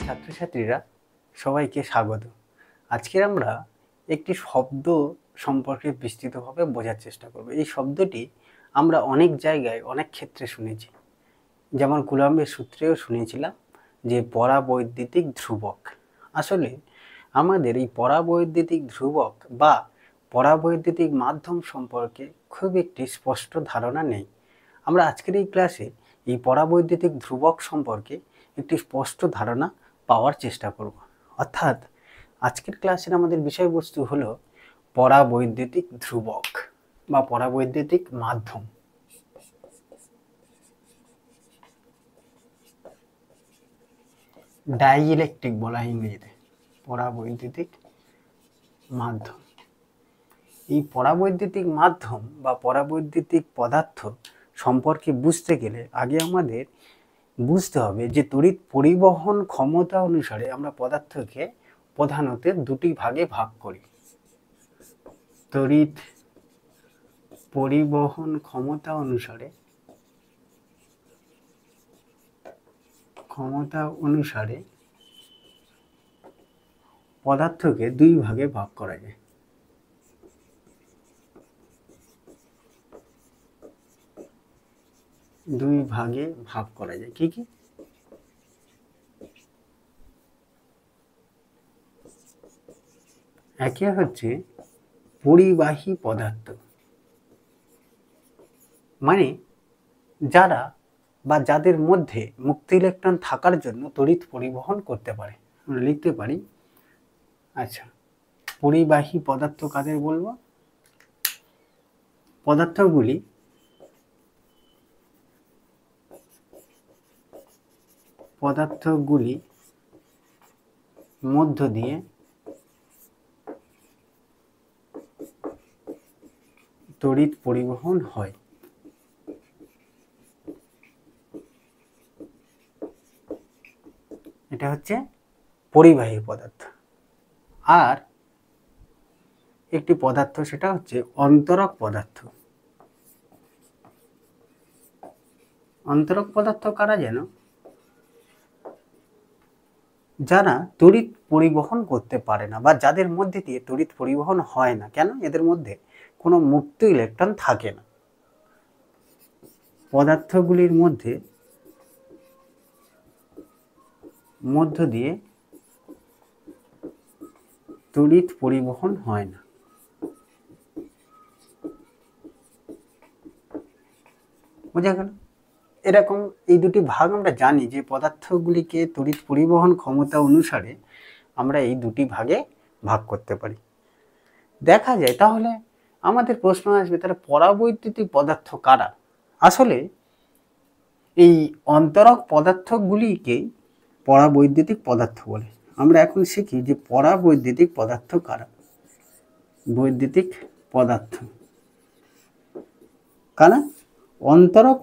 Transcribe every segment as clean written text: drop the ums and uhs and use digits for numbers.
ছাত্রছাত্রীরা সবাইকে স্বাগত। আজকে আমরা একটি শব্দ সম্পর্কে বিস্তৃতভাবে বোঝার চেষ্টা করব। এই শব্দটি আমরা অনেক জায়গায় অনেক ক্ষেত্রে শুনেছি, যেমন কুলাম্বের সূত্রেও শুনেছিলাম যে পরাবৈদ্যুতিক ধ্রুবক। আসলে আমাদের এই পরাবৈদ্যুতিক ধ্রুবক বা পরাবৈদ্যুতিক মাধ্যম সম্পর্কে খুব একটি স্পষ্ট ধারণা নেই। আমরা আজকের এই ক্লাসে এই পরাবৈদ্যুতিক ধ্রুবক সম্পর্কে একটি স্পষ্ট ধারণা পাওয়ার চেষ্টা করব। অর্থাৎ আজকের ক্লাসের আমাদের বিষয়বস্তু হলো পরাবৈদ্যুতিক ধ্রুবক বা পরাবৈদ্যুতিক মাধ্যম। ডাইইলেকট্রিক বলা হয় ইংরেজিতে, পরাবৈদ্যুতিক মাধ্যম। এই পরাবৈদ্যুতিক মাধ্যম বা পরাবৈদ্যুতিক পদার্থ সম্পর্কে বুঝতে গেলে আগে আমাদের বুঝতে হবে যে তড়িৎ পরিবহন ক্ষমতা অনুসারে আমরা পদার্থকে প্রধানত দুটি ভাগে ভাগ করি। তড়িৎ পরিবহন ক্ষমতা অনুসারে পদার্থকে দুই ভাগে ভাগ করা যায়। দুই ভাগে ভাগ করা যায় কি কি? একে হচ্ছে পরিবাহী পদার্থ, মানে যারা বা যাদের মধ্যে মুক্ত ইলেকট্রন থাকার জন্য তড়িৎ পরিবহন করতে পারে। আমরা লিখতে পারি, আচ্ছা, পরিবাহী পদার্থ কাদের বলবো? পদার্থগুলি মধ্য দিয়ে তড়িৎ পরিবহন হয়। এটা হচ্ছে পরিবাহী পদার্থ। আর একটি পদার্থ, সেটা হচ্ছে অন্তরক পদার্থ। অন্তরক পদার্থ কারা? যেন যারা তড়িৎ পরিবহন করতে পারে না বা যাদের মধ্যে দিয়ে তড়িৎ পরিবহন হয় না। কেন? এদের মধ্যে কোনো মুক্ত ইলেকট্রন থাকে না। পদার্থগুলির মধ্য দিয়ে তড়িৎ পরিবহন হয় না। বোঝা গেল? এরকম এই দুটি ভাগ আমরা জানি যে পদার্থগুলিকে তড়িৎ পরিবহন ক্ষমতা অনুসারে আমরা এই দুটি ভাগে ভাগ করতে পারি। দেখা যায়, তাহলে আমাদের প্রশ্ন আসবে, তাহলে পরাবৈদ্যুতিক পদার্থ কারা? আসলে এই অন্তরক পদার্থগুলিকেই পরাবৈদ্যুতিক পদার্থ বলে। আমরা এখন শিখি যে পরাবৈদ্যুতিক পদার্থ কারা। বৈদ্যুতিক পদার্থ কারা? অন্তরক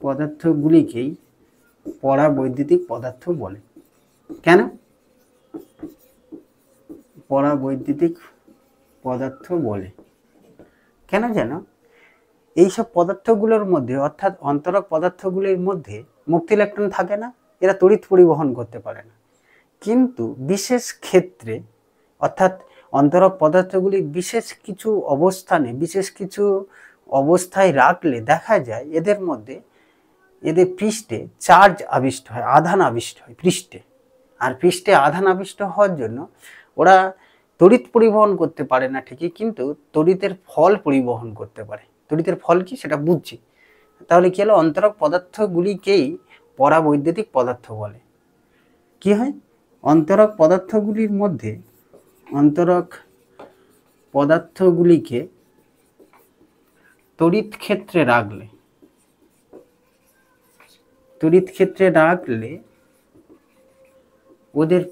পদার্থগুলিকেই পরাবৈদ্যুতিক পদার্থ বলে। কেন পরাবৈদ্যুতিক পদার্থ বলে? কেন? যেন এইসব পদার্থগুলোর মধ্যে, অর্থাৎ অন্তরক পদার্থগুলির মধ্যে মুক্ত ইলেকট্রন থাকে না, এরা তড়িৎ পরিবহন করতে পারে না। কিন্তু বিশেষ ক্ষেত্রে, অর্থাৎ অন্তরক পদার্থগুলি বিশেষ কিছু অবস্থায় রাখলে দেখা যায় এদের পৃষ্ঠে চার্জ আবিষ্ট হয়, আধান আবিষ্ট হয় পৃষ্ঠে। আর পৃষ্ঠে আধান আবিষ্ট হওয়ার জন্য ওরা তড়িৎ পরিবহন করতে পারে না ঠিকই, কিন্তু তড়িতের ফল পরিবহন করতে পারে। তড়িতের ফল কি সেটা বুঝছি। তাহলে কি হলো? অন্তরক পদার্থগুলিকেই পরাবৈদ্যুতিক পদার্থ বলে। কি হয়? অন্তরক পদার্থগুলিকে তড়িৎ ক্ষেত্রে রাখলে ওদের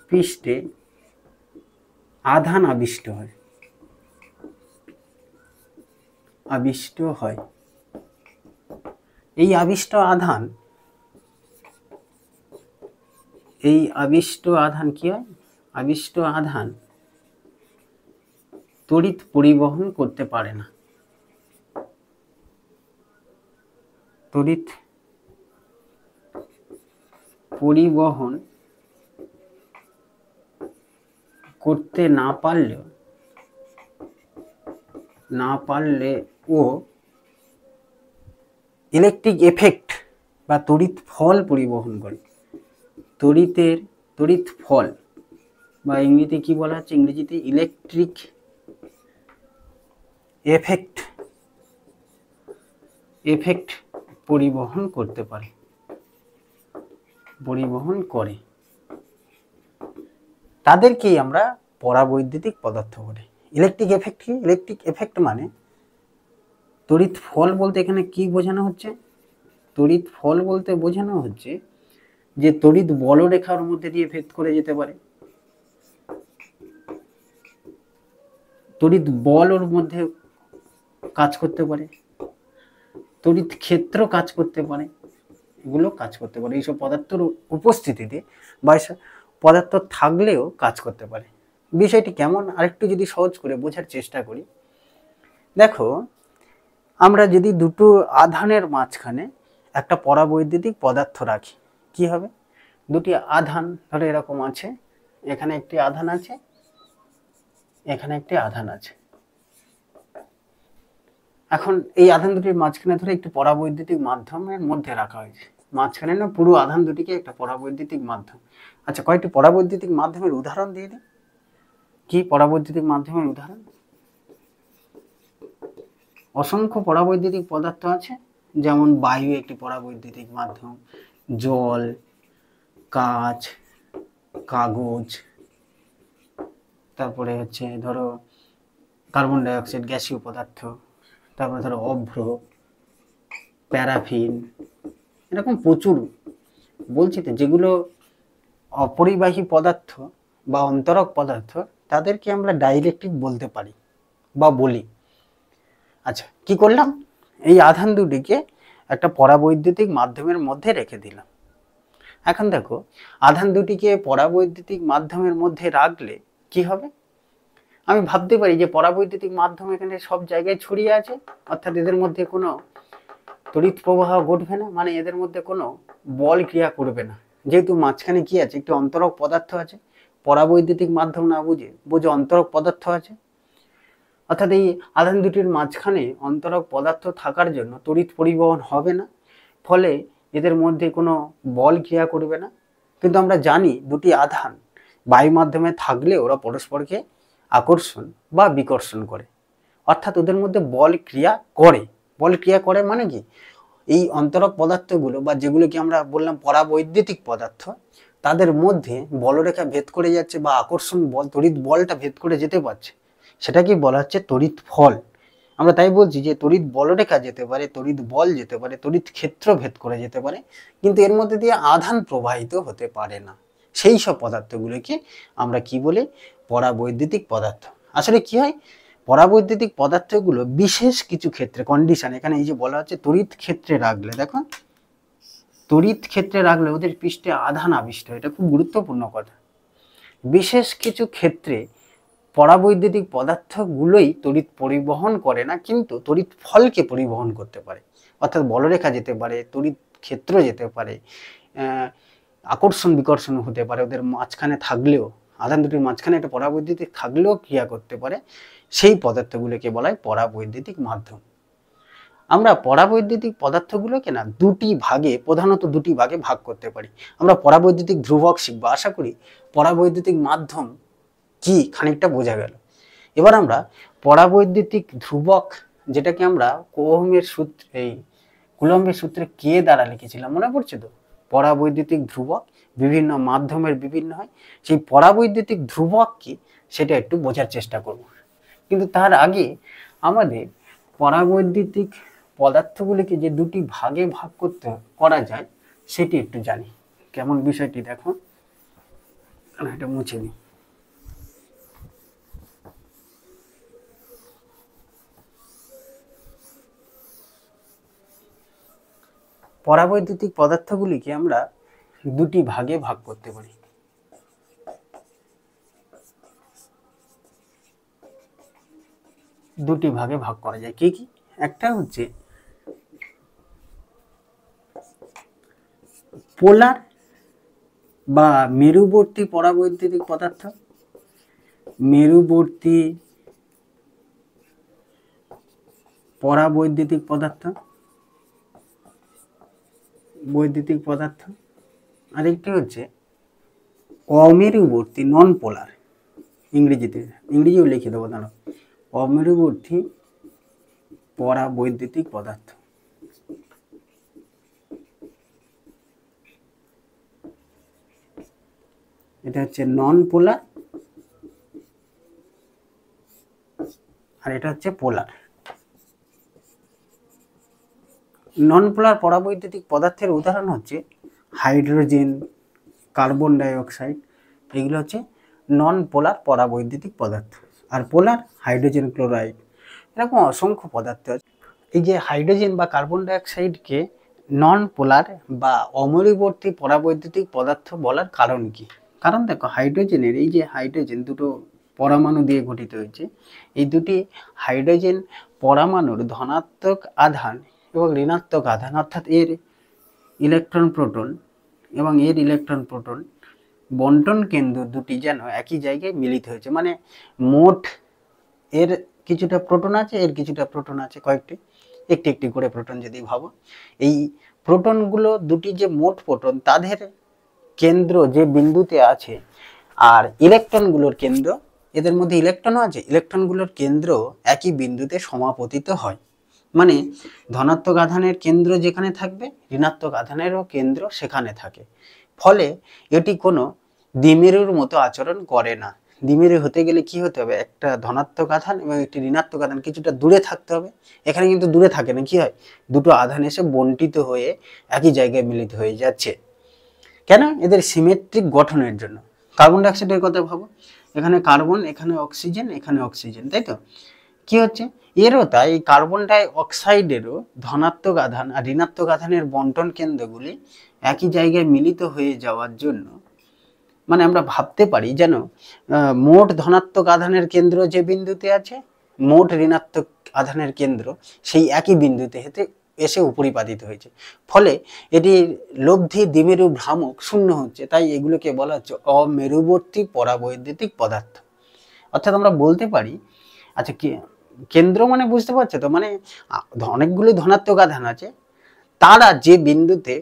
পৃষ্ঠে আধান আবিষ্ট হয়। এই আবিষ্ট আধান কি হয়? আবিষ্ট আধান তড়িৎ পরিবহন করতে পারে না। তড়িৎ পরিবহন করতে না পারলেও ইলেকট্রিক এফেক্ট বা তড়িৎ ফল পরিবহন করে। তড়িৎ ফল বা ইংরেজিতে কি বলা হচ্ছে, ইংরেজিতে ইলেকট্রিক এফেক্ট পরিবহন করতে পারে, পরিবহন করে, তাদেরকেই আমরা পরাবৈদ্যুতিক পদার্থ বলি। ইলেকট্রিক এফেক্ট কি? ইলেকট্রিক এফেক্ট মানে তড়িৎ ফল বলতে এখানে কি বোঝানো হচ্ছে? তড়িৎ ফল বলতে বোঝানো হচ্ছে যে তড়িৎ বলরেখার মধ্যে দিয়ে ভেদ করে যেতে পারে, তড়িৎ বল ওর মধ্যে কাজ করতে পারে, তড়িৎ ক্ষেত্র কাজ করতে পারে, এগুলো কাজ করতে পারে। এইসব পদার্থের উপস্থিতিতে বা পদার্থ থাকলেও কাজ করতে পারে। বিষয়টি কেমন আরেকটু যদি সহজ করে বোঝার চেষ্টা করি, দেখো আমরা যদি দুটো আধানের মাঝখানে একটা পরাবৈদ্যুতিক পদার্থ রাখি, কি হবে? দুটি আধান ধরো এরকম আছে, এখানে একটি আধান আছে, এখানে একটি আধান আছে। এখন এই আধান দুটির মাঝখানে ধরে একটি পরাবৈদ্যুতিক মাধ্যমের মধ্যে রাখা হয়েছে, মাঝখানে না পুরো আধান দুটিকে একটা পরাবৈদ্যুতিক মাধ্যম। আচ্ছা, কয়েকটি পরাবৈদ্যুতিক মাধ্যমের উদাহরণ দিয়ে দিই। কি পরাবৈদ্যুতিক মাধ্যমের উদাহরণ? অসংখ্য পরাবৈদ্যুতিক পদার্থ আছে, যেমন বায়ু একটি পরাবৈদ্যুতিক মাধ্যম, জল, কাঁচ, কাগজ, তারপরে হচ্ছে ধরো কার্বন ডাই অক্সাইড গ্যাসীয় পদার্থ, তারপরে ধরো অভ্র, প্যারাফিন, এরকম প্রচুর বলছি তো, যেগুলো অপরিবাহী পদার্থ বা অন্তরক পদার্থ তাদেরকে আমরা ডাইইলেকট্রিক বলতে পারি বা বলি। আচ্ছা, কি করলাম? এই আধান দুটিকে একটা পরাবৈদ্যুতিক মাধ্যমের মধ্যে রেখে দিলাম। এখন দেখো আধান দুটিকে পরাবৈদ্যুতিক মাধ্যমের মধ্যে রাখলে কি হবে? আমি ভাবতে পারি যে পরাবৈদ্যুতিক মাধ্যম এখানে সব জায়গায় ছড়িয়ে আছে, অর্থাৎ এদের মধ্যে কোনো তড়িৎ প্রবাহ ঘটবে না, মানে এদের মধ্যে কোনো বল ক্রিয়া করবে না, যেহেতু মাঝখানে কি আছে, একটি অন্তরক পদার্থ আছে। পরাবৈদ্যুতিক মাধ্যম না বুঝে অন্তরক পদার্থ আছে, অর্থাৎ এই আধান দুটির মাঝখানে অন্তরক পদার্থ থাকার জন্য তড়িৎ পরিবহন হবে না, ফলে এদের মধ্যে কোনো বল ক্রিয়া করবে না। কিন্তু আমরা জানি দুটি আধান বায়ু মাধ্যমে থাকলে ওরা পরস্পরকে আকর্ষণ বা বিকর্ষণ করে, অর্থাৎ ওদের মধ্যে বল ক্রিয়া করে। বল ক্রিয়া করে মানে কি? এই অন্তরক পদার্থগুলো বা যেগুলোকে আমরা বললাম পরাবৈদ্যুতিক পদার্থ, তাদের মধ্যে বলরেখা ভেদ করে যাচ্ছে বা আকর্ষণ বল, তড়িৎ বলটা ভেদ করে যেতে পারছে, সেটাকে বলা হচ্ছে তড়িৎ ফল। আমরা তাই বলছি যে তড়িৎ বলরেখা যেতে পারে, তড়িৎ বল যেতে পারে, তড়িৎ ক্ষেত্র ভেদ করে যেতে পারে, কিন্তু এর মধ্যে দিয়ে আধান প্রবাহিত হতে পারে না। সেই সব পদার্থগুলোকে আমরা কি বলি? পরাবৈদ্যুতিক পদার্থ। আসলে কি হয়, পরাবৈদ্যুতিক পদার্থগুলো বিশেষ কিছু ক্ষেত্রে কন্ডিশন, এখানে এই যে বলা হচ্ছে তড়িৎ ক্ষেত্রে রাখলে, দেখো তড়িৎ ক্ষেত্রে রাখলে ওদের পৃষ্ঠে আধান আবিষ্ট, এটা খুব গুরুত্বপূর্ণ কথা। বিশেষ কিছু ক্ষেত্রে পরাবৈদ্যুতিক পদার্থগুলোই তড়িৎ পরিবহন করে না, কিন্তু তড়িৎ ফলকে পরিবহন করতে পারে, অর্থাৎ বলরেখা যেতে পারে, তড়িৎ ক্ষেত্র যেতে পারে, আকর্ষণ বিকর্ষণ হতে পারে, ওদের মাঝখানে থাকলেও, আধান দুটির মাঝখানে একটা পরাবৈদ্যুতিক থাকলেও ক্রিয়া করতে পারে, সেই পদার্থগুলোকে বলা হয় পরাবৈদ্যুতিক মাধ্যম। আমরা পরাবৈদ্যুতিক পদার্থগুলোকে না প্রধানত দুটি ভাগে ভাগ করতে পারি। আমরা পরাবৈদ্যুতিক ধ্রুবক শিখবো, আশা করি পরাবৈদ্যুতিক মাধ্যম কি খানিকটা বোঝা গেল। এবার আমরা পরাবৈদ্যুতিক ধ্রুবক, যেটাকে আমরা কুলম্বের সূত্রে কে দ্বারা লিখেছিলাম, মনে পড়ছে তো? পরাবৈদ্যুতিক ধ্রুবক বিভিন্ন মাধ্যমের বিভিন্ন হয়, সেই পরাবৈদ্যুতিক ধ্রুবক কি সেটা একটু বোঝার চেষ্টা করব। কিন্তু তার আগে আমাদের পরাবৈদ্যুতিক পদার্থগুলিকে যে দুটি ভাগে ভাগ করা যায় সেটি একটু জানি। কেমন বিষয়টি দেখো, এটা মুছে নিই। পরাবৈদ্যুতিক পদার্থগুলিকে আমরা দুটি ভাগে ভাগ করতে পারি। দুটি ভাগে ভাগ করা যায়। কি কি? একটা হচ্ছে পোলার বা মেরুবর্তী পরাবৈদ্যুতিক পদার্থ, মেরুবর্তী পরাবৈদ্যুতিক পদার্থ, বৈদ্যুতিক পদার্থ। আরেকটি হচ্ছে অমেরুবর্তী, নন পোলার, ইংরেজিও লিখে দেবো, দাঁড়াও, অমেরুবর্তী পরাবৈদ্যুতিক পদার্থ। এটা হচ্ছে নন পোলার আর এটা হচ্ছে পোলার। নন পোলার পরাবৈদ্যুতিক পদার্থের উদাহরণ হচ্ছে হাইড্রোজেন, কার্বন ডাইঅক্সাইড, এগুলো হচ্ছে নন পোলার পরাবৈদ্যুতিক পদার্থ। আর পোলার হাইড্রোজেন ক্লোরাইড, এরকম অসংখ্য পদার্থ আছে। এই যে হাইড্রোজেন বা কার্বন ডাইঅক্সাইডকে নন পোলার বা অমেরুবর্তী পরাবৈদ্যুতিক পদার্থ বলার কারণ কি? কারণ দেখো, হাইড্রোজেনের এই যে হাইড্রোজেন দুটো পরমাণু দিয়ে গঠিত হয়েছে, এই দুটি হাইড্রোজেন পরমাণুর ধনাত্মক আধান এবং ঋণাত্মক আধান, অর্থাৎ এর ইলেকট্রন প্রোটন এবং এর ইলেকট্রন প্রোটন বন্টন কেন্দ্র দুটি যেন একই জায়গায় মিলিত হয়েছে। মানে মোট এর কিছুটা প্রোটন আছে, এর কিছুটা প্রোটন আছে, কয়েকটি একটি একটি করে প্রোটন যদি ভাবো, এই প্রোটনগুলো দুটি যে মোট প্রোটন তাদের কেন্দ্র যে বিন্দুতে আছে, আর ইলেকট্রনগুলোর কেন্দ্র, এদের মধ্যে ইলেকট্রনও আছে, ইলেকট্রনগুলোর কেন্দ্র একই বিন্দুতে সমাপতিত হয়। মানে ধনাত্মক আধানের কেন্দ্র যেখানে থাকবে, ঋণাত্মক আধানেরও কেন্দ্র সেখানে থাকে। ফলে এটি কোনো দ্বিমেরুর মতো আচরণ করে না। দ্বিমেরু হতে গেলে কি হতে হবে? একটা ধনাত্মক আধান এবং একটি ঋণাত্মক আধান কিছুটা দূরে থাকতে হবে। এখানে কিন্তু দূরে থাকে না, কি হয়? দুটো আধান এসে বন্টিত হয়ে একই জায়গায় মিলিত হয়ে যাচ্ছে। কেন? এদের সিমেট্রিক গঠনের জন্য। কার্বন ডাইঅক্সাইডের কথা ভাবো, এখানে কার্বন, এখানে অক্সিজেন, এখানে অক্সিজেন, তাই তো? কি হচ্ছে? এরও তাই, কার্বন ডাই অক্সাইডেরও ধনাত্মক আধান আর ঋণাত্মক আধানের বন্টন কেন্দ্রগুলি একই জায়গায় মিলিত হয়ে যাওয়ার জন্য, মানে আমরা ভাবতে পারি যেন মোট ধনাত্মক আধানের কেন্দ্র যে বিন্দুতে আছে, মোট ঋণাত্মক আধানের কেন্দ্র সেই একই বিন্দুতে এসে উপরিপাতিত হয়েছে। ফলে এটির লব্ধি দ্বিমেরু ভ্রামক শূন্য হচ্ছে। তাই এগুলোকে বলা হচ্ছে অমেরুবর্তী পরাবৈদ্যুতিক পদার্থ। অর্থাৎ আমরা বলতে পারি, আচ্ছা কেন্দ্র মানে বুঝতে পারছো তো, মানে অনেকগুলো ধনাত্মক আধান আছে, তারা যে বিন্দুতে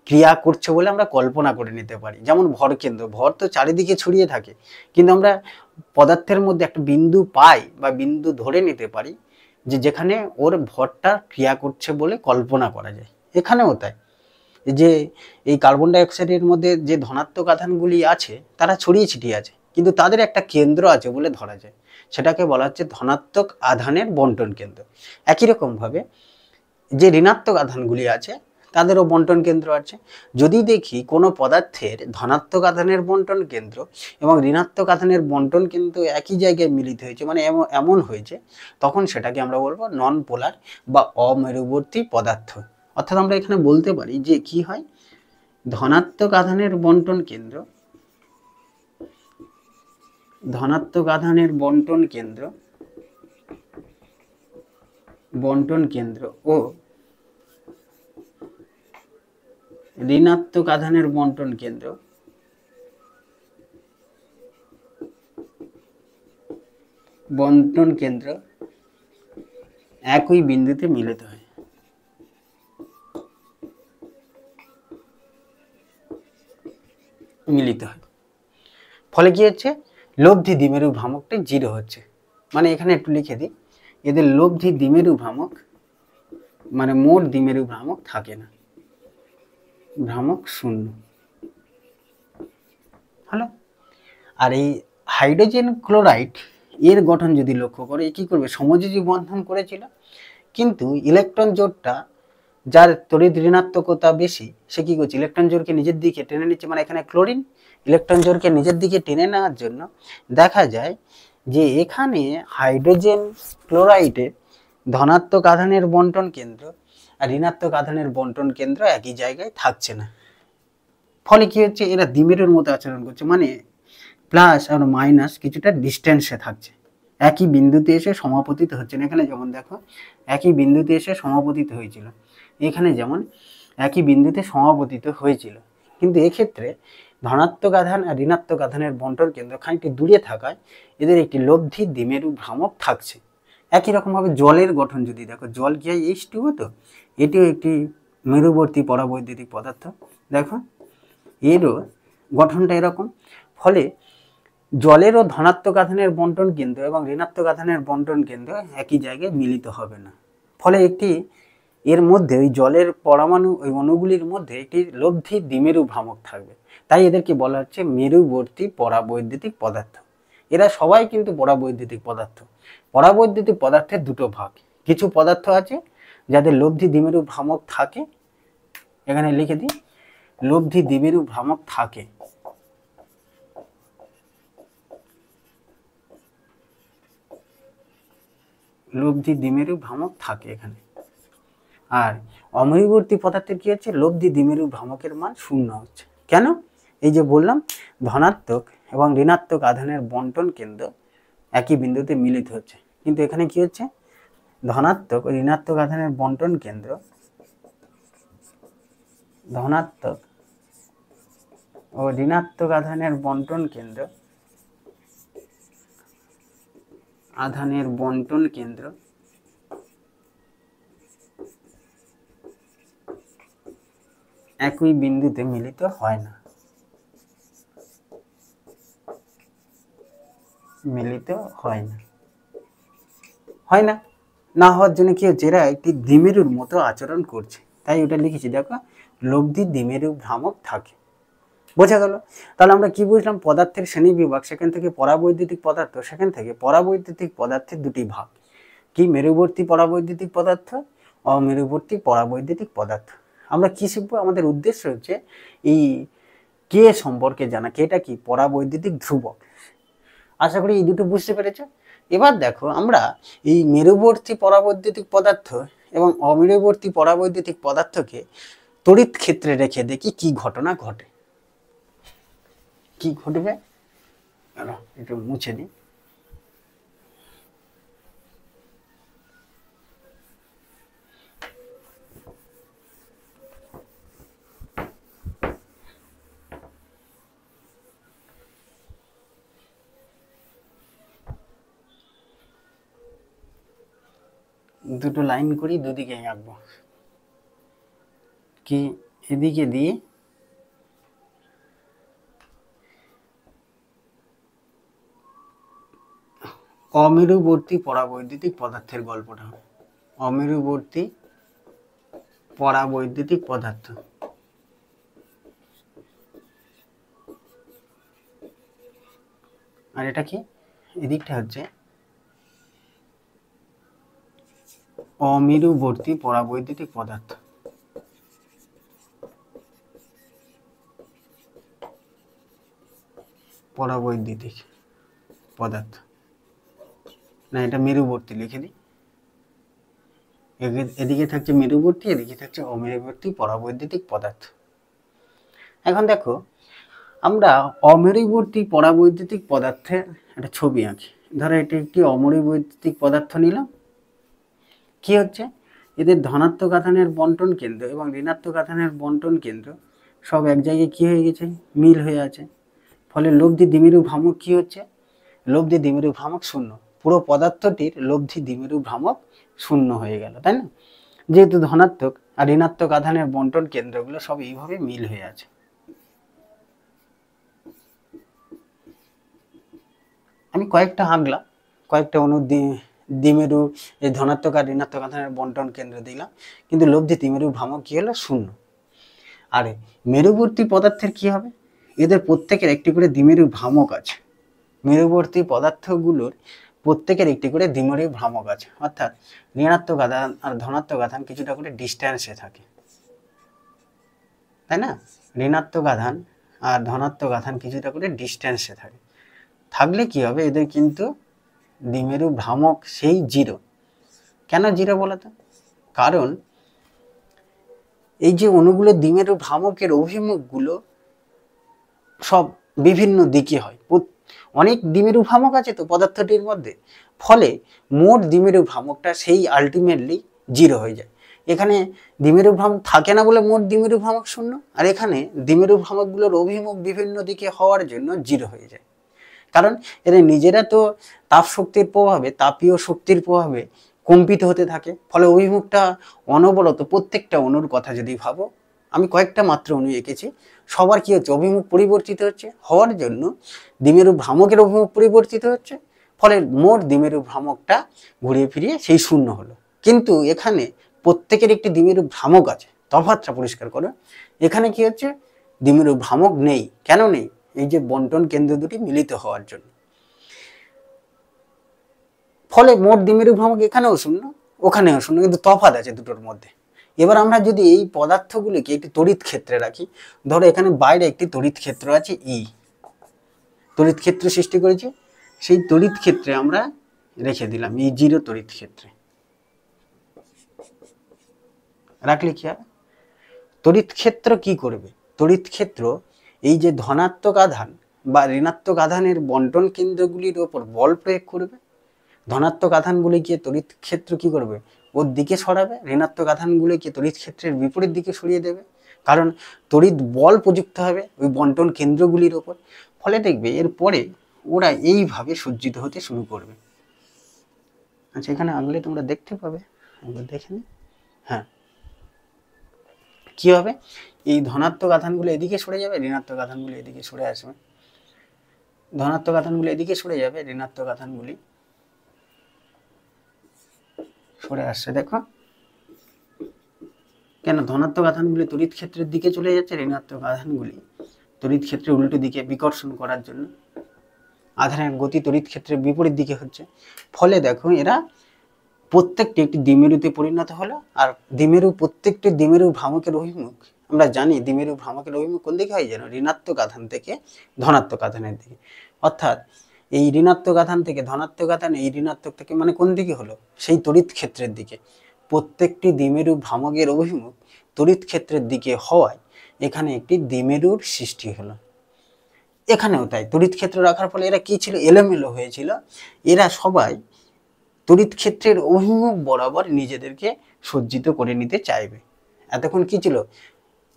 ক্রিয়া করছে বলে আমরা কল্পনা করে নিতে পারি। যেমন ভর কেন্দ্র, ভর তো চারিদিকে ছড়িয়ে থাকে, কিন্তু আমরা পদার্থের মধ্যে একটা বিন্দু পাই বা বিন্দু ধরে নিতে পারি যে যেখানে ওর ভরটা ক্রিয়া করছে বলে কল্পনা করা যায়। এখানেও তাই, যে এই কার্বন ডাইঅক্সাইডের মধ্যে যে ধনাত্মক আধানগুলি আছে তারা ছড়িয়ে ছিটিয়ে আছে, কিন্তু তাদের একটা কেন্দ্র আছে বলে ধরা যায়, সেটাকে বলা হচ্ছে ধনাত্মক আধানের বন্টন কেন্দ্র। একই রকমভাবে যে ঋণাত্মক আধানগুলি আছে তাদেরও বন্টন কেন্দ্র আছে। যদি দেখি কোনো পদার্থের ধনাত্মক আধানের বন্টন কেন্দ্র এবং ঋণাত্মক আধানের বন্টন কেন্দ্র একই জায়গায় মিলিত হয়েছে, মানে এমন হয়েছে, তখন সেটাকে আমরা বলবো নন পোলার বা অমেরুবর্তী পদার্থ। অর্থাৎ আমরা এখানে বলতে পারি যে কি হয়, ধনাত্মক আধানের বন্টন কেন্দ্র, ধনাত্মক আধানের বন্টন কেন্দ্র ও ঋণাত্মক আধানের বন্টন কেন্দ্র একই বিন্দুতে মিলিত হয়। ফলে কি হচ্ছে? লব্ধি দ্বিমেরু ভ্রামকটি 0 হচ্ছে। মানে এখানে একটু লিখে দিই, এদের লব্ধি দ্বিমেরু ভ্রামক, মানে মোট দ্বিমেরু ভ্রামক থাকে না, ভ্রামক 0 হলো। আর এই হাইড্রোজেন ক্লোরাইড এর গঠন যদি লক্ষ্য করে, কি করবে? সমযোজী বন্ধন করেছিল, কিন্তু ইলেকট্রন জোড়টা, যার তড়িৎ ঋণাত্মকতা বেশি, সে কি করছে? ইলেকট্রন জোড়কে নিজের দিকে টেনে নিচ্ছে। মানে এখানে ক্লোরিন ইলেকট্রন জোড়কে নিজের দিকে টেনে নেওয়ার জন্য দেখা যায় যে এখানে হাইড্রোজেন ক্লোরাইডের ধনাত্মক আধানের বন্টন কেন্দ্র আর ঋণাত্মক আধানের বন্টন কেন্দ্র একই জায়গায় থাকছে না। ফলে কি হচ্ছে? এরা দ্বিমেরুর মতো আচরণ করছে, মানে প্লাস আর মাইনাস কিছুটা ডিস্টেন্সে থাকছে। একই বিন্দুতে এসে সমাপতিত হচ্ছে না। এখানে যেমন দেখো একই বিন্দুতে এসে সমাপতিত হয়েছিল, এখানে যেমন একই বিন্দুতে সমাপতিত হয়েছিল, কিন্তু এক্ষেত্রে ধনাত্মক আধান আর ঋণাত্মক আধানের বন্টন কেন্দ্র খানিকটি দূরে থাকায় এদের একটি লব্ধি দ্বিমেরু ভ্রামক থাকছে। একই রকমভাবে জলের গঠন যদি দেখো, জল কি হয় H2O, তো এটিও একটি মেরুবর্তী পরাবৈদ্যুতিক পদার্থ। দেখো এরও গঠনটা এরকম। ফলে জলেরও ধনাত্মক আধানের বন্টন কেন্দ্র এবং ঋণাত্মক আধানের বন্টন কেন্দ্র একই জায়গায় মিলিত হবে না। ফলে একটি এর মধ্যে ওই জলের পরমাণু ওই অণুগুলির মধ্যে একটি লব্ধি দ্বিমেরু ভ্রামক থাকবে। তাই এদেরকে বলা হচ্ছে মেরুবর্তী পরাবৈদ্যুতিক পদার্থ। এরা সবাই কিন্তু পরাবৈদ্যুতিক পদার্থ। পরাবৈদ্যুতিক পদার্থের দুটো ভাগ, কিছু পদার্থ আছে যাদের লব্ধি দ্বিমেরু ভ্রামক থাকে, এখানে লিখে দিই লব্ধি দ্বিমেরু ভ্রামক থাকে, লব্ধি দ্বিমেরু ভ্রামক থাকে এখানে। আর অমেরুবর্তী পদার্থের কি হচ্ছে, লব্ধি দ্বিমেরু ভ্রামকের মান শূন্য হচ্ছে। কেন? এই যে বললাম ধনাত্মক এবং ঋণাত্মক আধানের বন্টন কেন্দ্র একই বিন্দুতে মিলিত হচ্ছে, কিন্তু এখানে কি হচ্ছে, ধনাত্মক ও ঋণাত্মক আধানের বন্টন কেন্দ্র, ধনাত্মক ও ঋণাত্মক আধানের বন্টন কেন্দ্র, আধানের বন্টন কেন্দ্র একই বিন্দুতে মিলিত হয় না, মিলিত হয় না, হয় না। না হওয়ার জন্য কি হচ্ছে, এরা একটি দ্বিমেরুর মতো আচরণ করছে, তাই ওটা লিখেছি দেখো লব্ধি দ্বিমেরু ভ্রামক থাকে। বোঝা গেল? তাহলে আমরা কি বুঝলাম, পদার্থের শ্রেণী বিভাগ, সেখান থেকে পরাবৈদ্যুতিক পদার্থ, সেখান থেকে পরাবৈদ্যুতিক পদার্থের দুটি ভাগ, কি মেরুবর্তী পরাবৈদ্যুতিক পদার্থ, অমেরুবর্তী পরাবৈদ্যুতিক পদার্থ। আমরা কি শিখবো, আমাদের উদ্দেশ্য হচ্ছে এই কে সম্পর্কে জানা, কেটা কি পরাবৈদ্যুতিক ধ্রুবক। আশা করি এই দুটো বুঝতে পেরেছ। এবার দেখো আমরা এই মেরুবর্তী পরাবৈদ্যুতিক পদার্থ এবং অমেরুবর্তী পরাবৈদ্যুতিক পদার্থকে তড়িৎ ক্ষেত্রে রেখে দেখি কি ঘটনা ঘটে, কি ঘটবে। একটু মুছে দিই। দুটো লাইন করি, দুদিকে আঁকবো, কি এদিকে দিয়ে অমেরুবর্তী পরাবৈদ্যুতিক পদার্থের গল্পটা হবে, অমেরুবর্তী পরাবৈদ্যুতিক পদার্থ। আর এটা কি, এদিকটা হচ্ছে অমেরুবর্তী পরাবৈদ্যুতিক পদার্থ। পরাবৈদ্যুতিক পদার্থ না, এটা মেরুবর্তী লিখে দিই। এদিকে থাকছে মেরুবর্তী, এদিকে থাকছে অমেরুবর্তী পরাবৈদ্যুতিক পদার্থ। এখন দেখো আমরা অমেরুবর্তী পরাবৈদ্যুতিক পদার্থের একটা ছবি আঁকি। ধরো এটা একটি অমেরুবৈদ্যুতিক পদার্থ নিলাম। কি হচ্ছে, এদের ধনাত্মক আধানের বন্টন কেন্দ্র এবং ঋণাত্মক আধানের বন্টন কেন্দ্র সব এক জায়গায় কি হয়ে গেছে, মিল হয়ে আছে। ফলে লব্ধি দ্বিমেরু ভ্রামক কি হচ্ছে, লব্ধি দ্বিমেরু ভ্রামক শূন্য। পুরো পদার্থটির লব্ধি দ্বিমেরু ভ্রামক শূন্য হয়ে গেল, তাই না? যেহেতু ধনাত্মক আর ঋণাত্মক আধানের বন্টন কেন্দ্রগুলো সব এইভাবে মিল হয়ে আছে। আমি কয়েকটা আঁকলাম, কয়েকটা অণু দ্বিমেরু এই ধনাত্মক আর ঋণাত্মক আধানের বন্টন কেন্দ্র দিলাম, কিন্তু লব্ধি দ্বিমেরু ভ্রামক কি হলো, শূন্য। আর মেরুবর্তী পদার্থের কি হবে, এদের প্রত্যেকের একটি করে দ্বিমেরু ভ্রামক আছে। মেরুবর্তী পদার্থগুলোর প্রত্যেকের একটি করে দ্বিমেরু ভ্রামক আছে, অর্থাৎ ঋণাত্মক আধান আর ধনাত্মক আধান কিছুটা করে ডিস্ট্যান্সে থাকে, তাই না? ঋণাত্মক আধান আর ধনাত্মক আধান কিছুটা করে ডিস্ট্যান্সে থাকে। থাকলে কি হবে, এদের কিন্তু দ্বিমেরু ভ্রামক সেই জিরো। কেন জিরো বলতো? কারণ এই যে অণুগুলো দ্বিমেরু ভ্রামকের অভিমুখগুলো সব বিভিন্ন দিকে হয়। অনেক দ্বিমেরু ভ্রামক আছে তো পদার্থটির মধ্যে, ফলে মোট দ্বিমেরু ভ্রামকটা সেই আলটিমেটলি 0 হয়ে যায়। এখানে দ্বিমেরু ভ্রামক থাকে না বলে মোট দ্বিমেরু ভ্রামক 0, আর এখানে দ্বিমেরু ভ্রামকগুলোর অভিমুখ বিভিন্ন দিকে হওয়ার জন্য 0 হয়ে যায়। কারণ এরা নিজেরা তো তাপ শক্তির প্রভাবে, তাপীয় শক্তির প্রভাবে কম্পিত হতে থাকে, ফলে অভিমুখটা অনবরত প্রত্যেকটা অণুর কথা যদি ভাবো, আমি কয়েকটা মাত্র অণু এঁকেছি, সবার কি হচ্ছে, অভিমুখ পরিবর্তিত হচ্ছে, হওয়ার জন্য দ্বিমেরু ভ্রামকের অভিমুখ পরিবর্তিত হচ্ছে, ফলে মোট দ্বিমেরু ভ্রামকটা ঘুরিয়ে ফিরিয়ে সেই 0 হলো। কিন্তু এখানে প্রত্যেকের একটি দ্বিমেরু ভ্রামক আছে, তফাৎটা পরিষ্কার করো। এখানে কি হচ্ছে, দ্বিমেরু ভ্রামক নেই। কেন নেই? এই যে বন্টন কেন্দ্র দুটি মিলিত হওয়ার জন্য। ফলে মোট দ্বিমেরু ভ্রামক এখানেও 0, ওখানেও 0, কিন্তু তফাৎ আছে দুটোর মধ্যে। এবার আমরা যদি এই পদার্থগুলিকে একটি তড়িৎ ক্ষেত্রে রাখি, ধরো এখানে বাইরে একটি তড়িৎ ক্ষেত্র আছে ই, তড়িৎ ক্ষেত্র সৃষ্টি করেছি, সেই তড়িৎ ক্ষেত্রে আমরা রেখে দিলাম E0 তড়িৎ ক্ষেত্রে। রাখলে কি হয়, তড়িৎ ক্ষেত্র কি করবে? তড়িৎ ক্ষেত্র এই যে ধনাত্মক আধান বা ঋণাত্মক আধানের বন্টন কেন্দ্রগুলির ওপর বল প্রয়োগ করবে। ধনাত্মক আধানগুলিকে তড়িৎ ক্ষেত্র কি করবে, ওর দিকে সরাবে, ঋণাত্মক আধানগুলিকে তড়িৎ ক্ষেত্রের বিপরীত দিকে সরিয়ে দেবে, কারণ তড়িৎ বল প্রযুক্ত হবে ওই বন্টন কেন্দ্রগুলির ওপর। ফলে দেখবে এরপরে ওরা এইভাবে সজ্জিত হতে শুরু করবে। আচ্ছা, এখানে আঙুলে তোমরা দেখতে পাবে, একবার দেখে নি। হ্যাঁ, কি হবে, এই ধনাত্মক আধানগুলো এদিকে সরে যাবে, ঋণাত্মক আধানগুলো এদিকে সরে আসবে, ধনাত্মক আধানগুলো এদিকে সরে যাবে, ঋণাত্মক আধানগুলি সরে আসছে। দেখো কেন, ধনাত্মক আধানগুলি তড়িৎ ক্ষেত্রের দিকে চলে যাচ্ছে, ঋণাত্মক আধানগুলি তড়িৎ ক্ষেত্রের উল্টো দিকে বিকর্ষণ করার জন্য আধানের গতি তড়িৎ ক্ষেত্রের বিপরীত দিকে হচ্ছে। ফলে দেখো এরা প্রত্যেকটি একটি দ্বিমেরুতে পরিণত হলো। আর দ্বিমেরু, প্রত্যেকটি দ্বিমেরু ভ্রামকের অভিমুখ আমরা জানি, দ্বিমেরু ভ্রামকের অভিমুখ কোন দিকে হয় যেন, ঋণাত্মক আধান থেকে ধনাত্মক আধানের দিকে। অর্থাৎ এই ঋণাত্মক আধান থেকে ধনাত্মক আধান, এই ঋণাত্মক থেকে মানে কোন দিকে হলো, সেই তড়িৎ ক্ষেত্রের দিকে। প্রত্যেকটি দ্বিমেরু ভ্রামকের অভিমুখ তড়িৎ ক্ষেত্রের দিকে হওয়ায় এখানে একটি দ্বিমেরুর সৃষ্টি হলো। এখানেও তাই, তড়িৎ ক্ষেত্র রাখার ফলে এরা কি ছিল, এলোমেলো হয়েছিল। এরা সবাই তড়িৎ ক্ষেত্রের অভিমুখ বরাবর নিজেদেরকে সজ্জিত করে নিতে চাইবে। এতক্ষণ কি ছিল,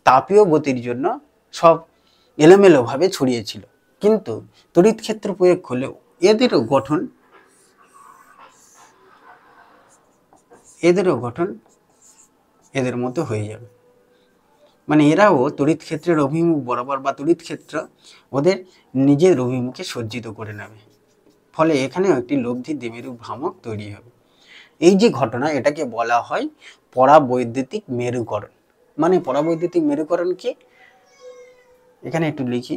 তাপীয় গতির জন্য সব এলোমেলোভাবে ছড়িয়েছিল, কিন্তু তড়িৎ ক্ষেত্র প্রয়োগ করলেও এদেরও গঠন এদের মতো হয়ে যাবে। মানে এরাও তড়িৎ ক্ষেত্রের অভিমুখ বরাবর বা তড়িৎ ক্ষেত্র ওদের নিজের অভিমুখে সজ্জিত করে নেবে। ফলে এখানেও একটি লব্ধি দ্বিমেরু ভ্রামক তৈরি হবে। এই যে ঘটনা, এটাকে বলা হয় পরাবৈদ্যুতিক মেরুকরণ। মানে পরাবৈদ্যুতিক মেরুকরণ কি, এখানে একটু লিখি,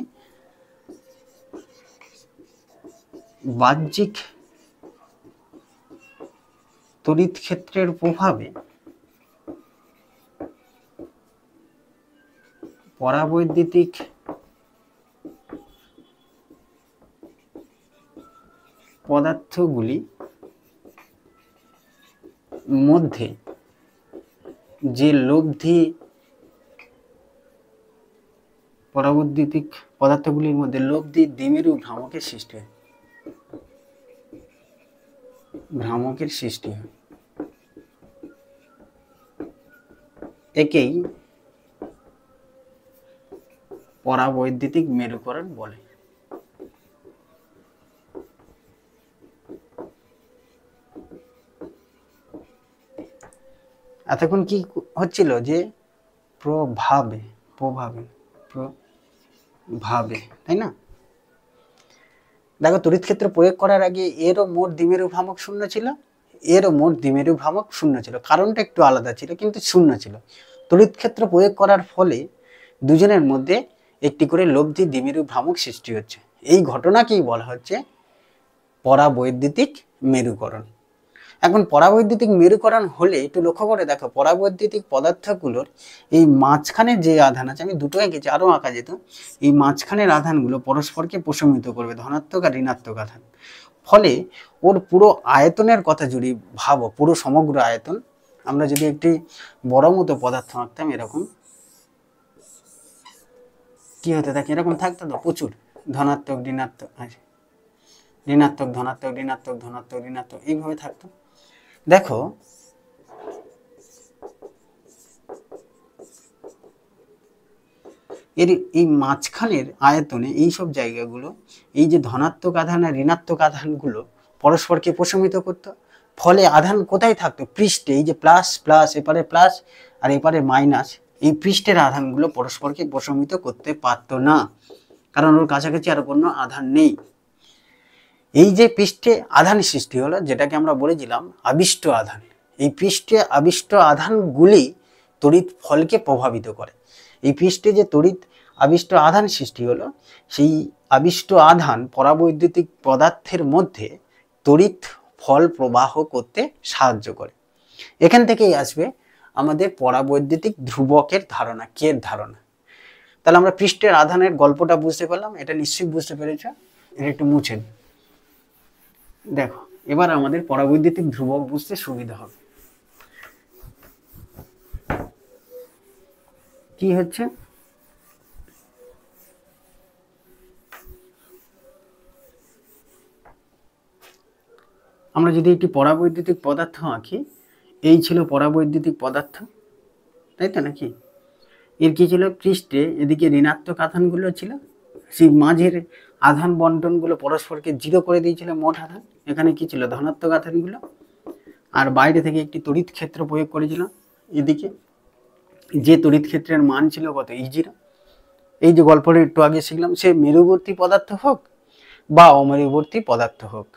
বাহ্যিক তড়িৎ ক্ষেত্রের প্রভাবে পরাবৈদ্যুতিক পদার্থগুলি মধ্যে যে লব্ধি, পরাবৈদ্যুতিক পদার্থগুলির মধ্যে লব্ধি দ্বিমেরু ভ্রামকের সৃষ্টি হয়, একেই পরাবৈদ্যুতিক মেরুকরণ বলে। এতক্ষণ কি হচ্ছিল, যে প্রভাবে, তাই না? দেখো, তড়িৎ ক্ষেত্র প্রয়োগ করার আগে এরও মোট দ্বিমেরু ভ্রামক 0 ছিল, এরও মোট দ্বিমেরু ভ্রামক 0 ছিল, কারণটা একটু আলাদা ছিল, কিন্তু 0 ছিল। তড়িৎ ক্ষেত্র প্রয়োগ করার ফলে দুজনের মধ্যে একটি করে লব্ধি দ্বিমেরু ভ্রামক সৃষ্টি হচ্ছে। এই ঘটনাকেই বলা হচ্ছে পরাবৈদ্যুতিক মেরুকরণ। এখন পরাবৈদ্যুতিক মেরুকরণ হলে একটু লক্ষ্য করে দেখো, পরাবৈদ্যুতিক পদার্থগুলোর এই মাঝখানে যে আধান আছে, আমি দুটো এঁকেছি, আরও আঁকা যেত, এই মাঝখানের আধানগুলো পরস্পরকে প্রশমিত করবে, ধনাত্মক আর ঋণাত্মক আধান। ফলে ওর পুরো আয়তনের কথা যদি ভাবো, পুরো সমগ্র আয়তন, আমরা যদি একটি বড় মতো পদার্থ আঁকতাম, এরকম কি হতে থাকে, এরকম থাকতো তো প্রচুর ধনাত্মক ঋণাত্মক আছে, ঋণাত্মক ধনাত্মক ঋণাত্মক ধনাত্মক ঋণাত্মক এইভাবে থাকতো। দেখো এর এই মাঝখানের আয়তনে এইসব জায়গাগুলো, এই যে ধনাত্মক আধান আর ঋণাত্মক আধানগুলো পরস্পরকে প্রশমিত করতো। ফলে আধান কোথায় থাকতো? পৃষ্ঠে। এই যে প্লাস প্লাস, এপারে প্লাস আর এপারে মাইনাস, এই পৃষ্ঠের আধানগুলো পরস্পরকে প্রশমিত করতে পারতো না, কারণ ওর কাছাকাছি আর কোনো আধান নেই। এই যে পৃষ্ঠে আধান সৃষ্টি হলো, যেটাকে আমরা বলেছিলাম আবিষ্ট আধান, এই পৃষ্ঠে আবিষ্ট আধানগুলি তড়িৎ ফলকে প্রভাবিত করে। এই পৃষ্ঠে যে তড়িৎ আবিষ্ট আধান সৃষ্টি হলো, সেই আবিষ্ট আধান পরাবৈদ্যুতিক পদার্থের মধ্যে তড়িৎ ফল প্রবাহ করতে সাহায্য করে। এখান থেকেই আসবে আমাদের পরাবৈদ্যুতিক ধ্রুবকের ধারণা, কের ধারণা। তাহলে আমরা পৃষ্ঠের আধানের গল্পটা বুঝতে পারলাম, এটা নিশ্চয়ই বুঝতে পেরেছ। এটা একটু মুছেন। দেখো এবার আমাদের পরাবৈদ্যুতিক ধ্রুবক বুঝতে সুবিধা হবে। কি হচ্ছে? আমরা যদি একটি পরাবৈদ্যুতিক পদার্থ আঁকি, এই ছিল পরাবৈদ্যুতিক পদার্থ, তাই তো নাকি? এর কি ছিল? পৃষ্ঠে এদিকে ঋণাত্মক আধানগুলো ছিল, সেই মাঝের আধান বন্টনগুলো পরস্পরকে জিরো করে দিয়েছিল মোট আধান। এখানে কি ছিল? ধনাত্মক আধানগুলো। আর বাইরে থেকে একটি তড়িৎ ক্ষেত্র প্রয়োগ করেছিল এদিকে, যে তড়িৎ ক্ষেত্রের মান ছিল কত? E0। এই যে গল্পটা একটু আগে শিখলাম, সে মেরুবর্তী পদার্থ হোক বা অমেরুবর্তী পদার্থ হোক,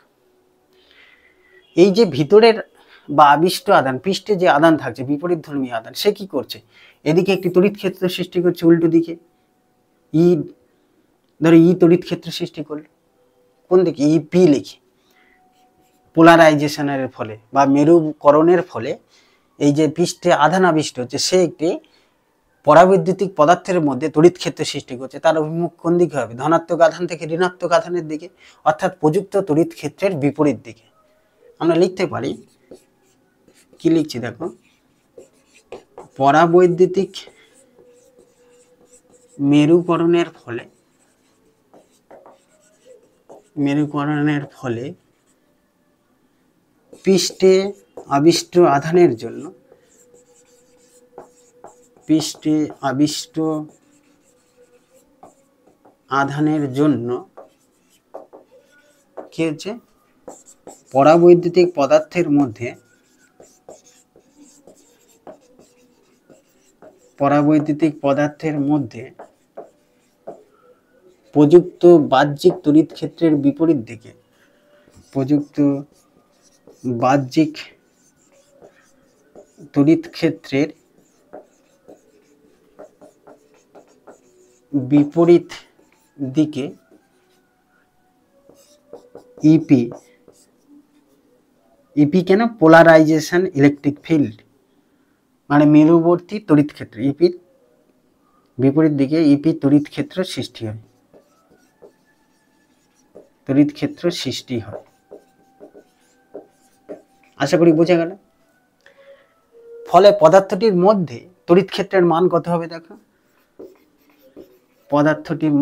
এই যে ভিতরের বা আবিষ্ট আধান, পৃষ্ঠে যে আধান থাকছে বিপরীত ধর্মী আধান, সে কি করছে? এদিকে একটি তড়িৎ ক্ষেত্র সৃষ্টি করছে উল্টো দিকে, ই ধরো ই তড়িৎ ক্ষেত্র সৃষ্টি করলো কোন দিকে? পি লিখি। পোলারাইজেশনের ফলে বা মেরুকরণের ফলে এই যে পৃষ্ঠে আধান আবিষ্ট হচ্ছে, সে একটি পরাবৈদ্যুতিক পদার্থের মধ্যে তড়িৎ ক্ষেত্র সৃষ্টি করছে। তার অভিমুখ কোন দিকে হবে? ধনাত্মক আধান থেকে ঋণাত্মক আধানের দিকে, অর্থাৎ প্রযুক্ত তড়িৎ ক্ষেত্রের বিপরীত দিকে। আমরা লিখতে পারি, কি লিখছি দেখো, পরাবৈদ্যুতিক মেরুকরণের ফলে পৃষ্ঠে আবিষ্ট আধানের জন্য কি হচ্ছে? পরাবৈদ্যুতিক পদার্থের মধ্যে প্রযুক্ত বাহ্যিক তড়িৎ ক্ষেত্রের বিপরীত দিকে, প্রযুক্ত বাহ্যিক তড়িৎ ক্ষেত্রের বিপরীত দিকে ইপি কেন? পোলারাইজেশন ইলেকট্রিক ফিল্ড, মানে মেরুবর্তী তড়িৎ ক্ষেত্র, ইপির বিপরীত দিকে ইপি তড়িৎ ক্ষেত্র সৃষ্টি হয়। আশা করি বোঝা গেল। ফলে পদার্থটির মধ্যে তড়িৎ ক্ষেত্রের মান কত হবে? দেখো, পদার্থটির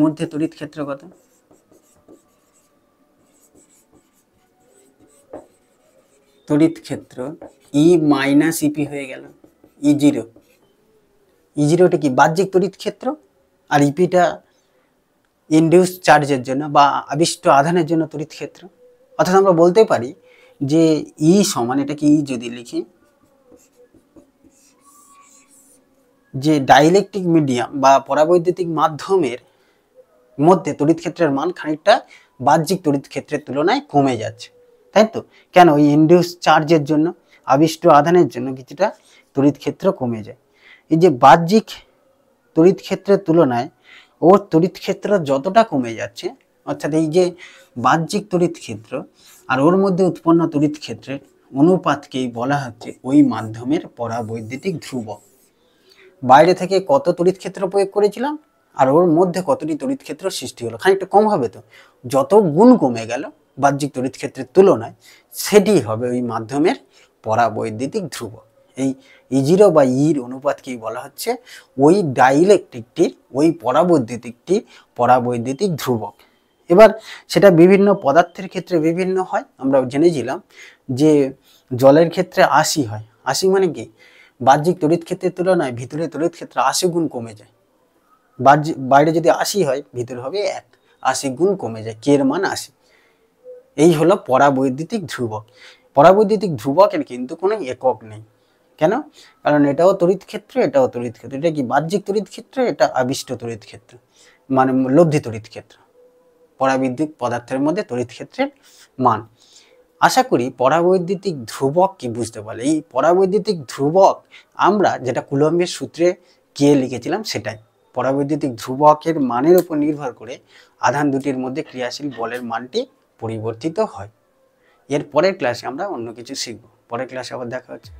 মধ্যে তড়িৎ ক্ষেত্র কত? তড়িৎ ক্ষেত্র ই মাইনাস ইপি হয়ে গেল, E0। E0টা কি? বাহ্যিক তড়িৎ ক্ষেত্র, আর ইপিটা ইনডিউস চার্জের জন্য বা আবিষ্ট আধানের জন্য তড়িৎ ক্ষেত্র। অর্থাৎ আমরা বলতে পারি যে ই সমান, এটাকে ই যদি লিখি, যে ডাইইলেকট্রিক মিডিয়াম বা পরাবৈদ্যুতিক মাধ্যমের মধ্যে তড়িৎ ক্ষেত্রের মান খানিকটা বাহ্যিক তড়িৎ ক্ষেত্রের তুলনায় কমে যাচ্ছে, তাই তো? কেন? ওই ইনডিউস চার্জের জন্য, আবিষ্ট আধানের জন্য কিছুটা তড়িৎ ক্ষেত্র কমে যায়। এই যে বাহ্যিক তড়িৎ ক্ষেত্রের তুলনায় ওর তড়িৎ ক্ষেত্র যতটা কমে যাচ্ছে, অর্থাৎ এই যে বাহ্যিক তড়িৎ ক্ষেত্র আর ওর মধ্যে উৎপন্ন তড়িৎ ক্ষেত্রের অনুপাতকেই বলা হচ্ছে ওই মাধ্যমের পরাবৈদ্যুতিক ধ্রুবক। বাইরে থেকে কত তড়িৎ ক্ষেত্র প্রয়োগ করেছিলাম আর ওর মধ্যে কতটি তড়িৎ ক্ষেত্র সৃষ্টি হলো, খানিকটা কম হবে তো। যত গুণ কমে গেল বাহ্যিক তড়িৎ ক্ষেত্রের তুলনায়, সেটি হবে ওই মাধ্যমের পরাবৈদ্যুতিক ধ্রুবক। এই E0 বা ইর অনুপাতকেই বলা হচ্ছে ওই ডাইইলেকট্রিকটির, ওই পরাবৈদ্যুতিকটির পরাবৈদ্যুতিক ধ্রুবক। এবার সেটা বিভিন্ন পদার্থের ক্ষেত্রে বিভিন্ন হয়। আমরা জেনেছিলাম যে জলের ক্ষেত্রে 80 হয়। 80 মানে কি, বাহ্যিক তড়িৎ ক্ষেত্রের তুলনায় ভিতরে তড়িৎ ক্ষেত্র 80 গুণ কমে যায়। বাইরে যদি 80 হয়, ভিতরে হবে 1, 80 গুণ কমে যায়, কে এর মান 80। এই হলো পরাবৈদ্যুতিক ধ্রুবক। পরাবৈদ্যুতিক ধ্রুবকের কিন্তু কোনো একক নেই। কেন? কারণ এটাও তড়িৎ ক্ষেত্র, এটাও তড়িৎ ক্ষেত্র। এটা কি বাহ্যিক তড়িৎ ক্ষেত্র, এটা আবিষ্ট তড়িৎ ক্ষেত্র, মানে লব্ধি তড়িৎ ক্ষেত্র। পরাবৈদ্যুতিক পদার্থের মধ্যে তড়িৎ ক্ষেত্রের মান। আশা করি পরাবৈদ্যুতিক ধ্রুবক কি বুঝতে পারলে। এই পরাবৈদ্যুতিক ধ্রুবক আমরা যেটা কুলম্বের সূত্রে কে লিখেছিলাম সেটাই। পরাবৈদ্যুতিক ধ্রুবকের মানের উপর নির্ভর করে আধান দুটির মধ্যে ক্রিয়াশীল বলের মানটি পরিবর্তিত হয়। এর পরের ক্লাসে আমরা অন্য কিছু শিখব। পরের ক্লাসে আবার দেখা হচ্ছে।